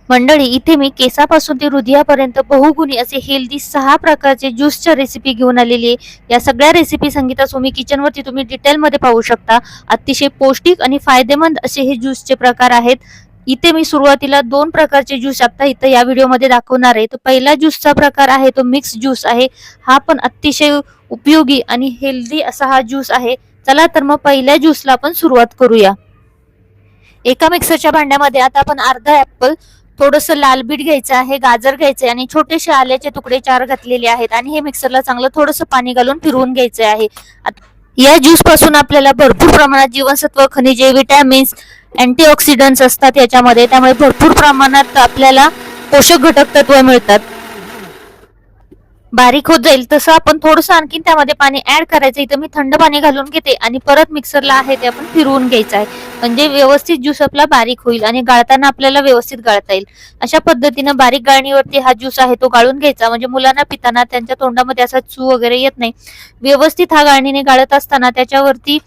मंडळी, इथे मी केसापासून ते हृदयापर्यंत बहुगुणी असे हेल्दी 6 प्रकारचे ज्यूसच्या रेसिपी घेऊन आलेली आहे. या सगळ्या रेसिपी संगीता सोमी किचनवरती तुम्ही डिटेलमध्ये पाहू शकता. अतिशय पौष्टिक आणि फायदेमंद असे हे ज्यूसचे प्रकार आहेत. इथे मी सुरुवातीला 2 प्रकारचे ज्यूस आता इथं या व्हिडिओमध्ये दाखवणार आहे. तर पहिला ज्यूसचा प्रकार आहे तो मिक्स ज्यूस आहे. हा पण अतिशय उपयोगी आणि हेल्दी असा हा ज्यूस आहे. चला तर मग पहिल्या ज्यूसला आपण सुरुवात करूया. एका मिक्सरच्या भांड्यामध्ये आता आपण अर्धा ऍपल, थोडंसं लाल बीट घ्यायचं आहे, गाजर घ्यायचे आणि छोटेसे आल्याचे तुकडे 4 घातलेले आहेत आणि हे मिक्सरला चांगलं थोडंसं पाणी घालून फिरवून घ्यायचे आहे. या ज्यूस पासून आपल्याला भरपूर प्रमाणात जीवनसत्व, खनिजे, विटॅमिन्स, अँटीऑक्सिडंट्स असतात याच्यामध्ये. त्यामुळे भरपूर प्रमाणात आपल्याला पोषक घटक तत्व मिळतात. बारीक होत जाईल तसं आपण थोडंसं आणखीन त्यामध्ये पाणी ऍड करायचं. इथं मी थंड पाणी घालून घेते आणि परत मिक्सरला आहे ते आपण फिरवून घ्यायचं आहे, म्हणजे व्यवस्थित ज्यूस आपला बारीक होईल आणि गाळताना आपल्याला व्यवस्थित गाळता येईल. अशा पद्धतीनं बारीक गाळणीवरती हा ज्यूस आहे तो गाळून घ्यायचा, म्हणजे मुलांना पिताना त्यांच्या तोंडामध्ये असा चू वगैरे येत नाही. व्यवस्थित हा गाळणीने गाळत असताना त्याच्यावरती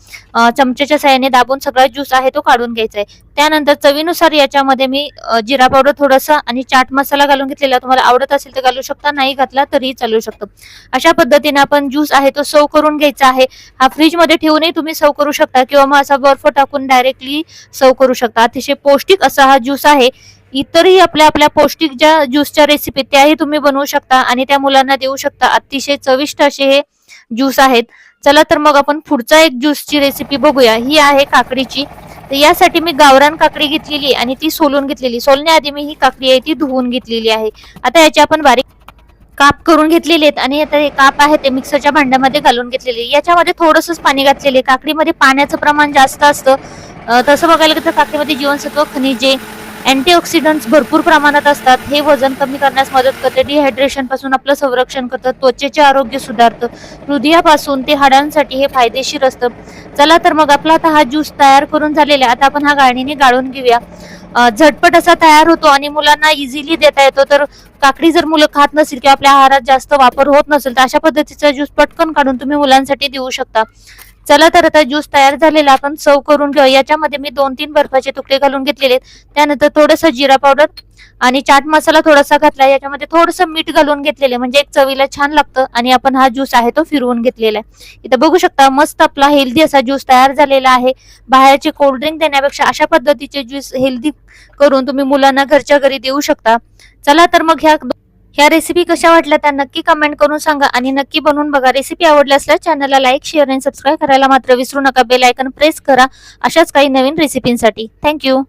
चमच्याच्या साहाय्याने दाबून सगळा ज्यूस आहे तो काढून घ्यायचा आहे. त्यानंतर चवीनुसार याच्यामध्ये मी जिरा पावडर थोडासा आणि चाट मसाला घालून घेतलेला. तुम्हाला आवडत असेल तर घालू शकता, नाही घातला तरीही चालू शकतो. अशा पद्धतीने आपण ज्यूस आहे तो सर्व करून घ्यायचा आहे. हा फ्रीज मध्ये ठेवूनही तुम्ही सर्व करू शकता किंवा मग असा बर्फ टाकून डायरेक्टली सर्व करू शकता. अतिशय पौष्टिक असा हा ज्यूस आहे. इतरही आपल्या पौष्टिक ज्या ज्यूसच्या रेसिपी त्याही तुम्ही बनवू शकता आणि त्या मुलांना देऊ शकता. अतिशय चविष्ट असे हे ज्यूस आहेत. चला तर मग आपण पुढचा एक ज्यूसची रेसिपी बघूया. ही आहे काकडीची. तर यासाठी मी गावरान काकडी घेतलेली आणि ती सोलून घेतलेली. सोलण्याआधी मी ही काकडी आहे ती धुवून घेतलेली आहे. आता याची आपण बारीक काप करून घेतलेले आहेत आणि आता हे काप आहे ते मिक्सरच्या भांड्यामध्ये घालून घेतलेले. याच्यामध्ये थोडंसंच पाणी घातलेले. काकडीमध्ये पाण्याचं प्रमाण जास्त असतं. तसं बघायला गेलं तर काकडीमध्ये जीवनसत्व, खनिजे, अँटीऑक्सिडंट्स भरपूर प्रमाणात असतात. हे वजन कमी करण्यास मदत करते, डिहायड्रेशन पासून आपलं संरक्षण करतं, त्वचेचे आरोग्य सुधारतं, हृदयापासून ते हाडांसाठी हे फायदेशीर असतं. चला तर मग आपला आता हा ज्यूस तयार करून झालेला आहे. आता आपण हा गाळणीने गाळून घेऊया. झटपट असा तयार होतो आणि मुलांना इझिली देता येतो. तर काकडी जर मुलं खात नसेल किंवा आपल्या आहारात जास्त वापर होत नसेल तर अशा पद्धतीचा ज्यूस पटकन काढून तुम्ही मुलांसाठी देऊ शकता. चला तर आता ज्यूस तयार झालेला आपण सर्व करून घेऊ. याच्यामध्ये मी 2-3 बर्फाचे तुकडे घालून घेतलेले. त्यानंतर थोडंसं जिरा पावडर आणि चाट मसाला थोडासा घातला. याच्यामध्ये थोडंसं मीठ घालून घेतलेले, म्हणजे एक चवीला छान लागतं. आणि आपण हा ज्यूस आहे तो फिरवून घेतलेला आहे. इथं बघू शकता मस्त आपला हेल्दी असा ज्यूस तयार झालेला आहे. बाहेरचे कोल्ड्रिंक देण्यापेक्षा अशा पद्धतीचे ज्यूस हेल्दी करून तुम्ही मुलांना घरच्या घरी देऊ शकता. चला तर मग ह्या रेसिपी कशा वाटल्या त्या नक्की कमेंट करून सांगा आणि नक्की बनवून बघा. रेसिपी आवडली असल्यास चॅनलला लाईक, शेअर आणि सबस्क्राईब करायला मात्र विसरू नका. बेल आयकॉन प्रेस करा अशाच काही नवीन रेसिपींसाठी. थँक्यू.